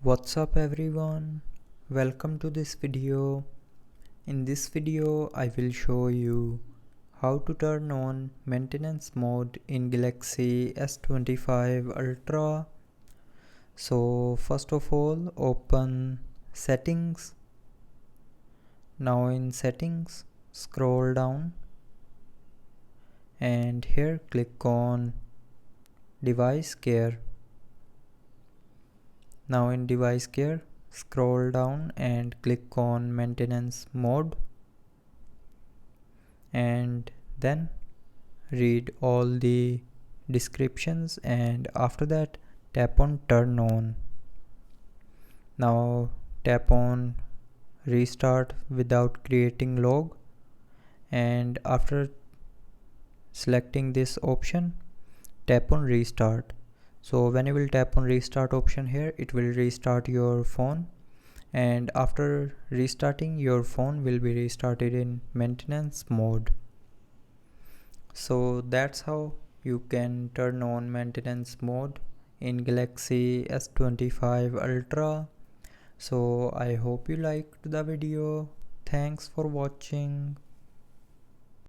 What's up everyone, welcome to this video. In this video I will show you how to turn on maintenance mode in Galaxy S25 Ultra. So first of all, open settings. Now in settings, scroll down and here click on device care. Now in device care, scroll down and click on maintenance mode and then read all the descriptions and after that tap on turn on. Now tap on restart without creating log and after selecting this option tap on restart. So when you will tap on restart option here, it will restart your phone, and after restarting your phone will be restarted in maintenance mode. So that's how you can turn on maintenance mode in Galaxy S25 Ultra. So I hope you liked the video. Thanks for watching.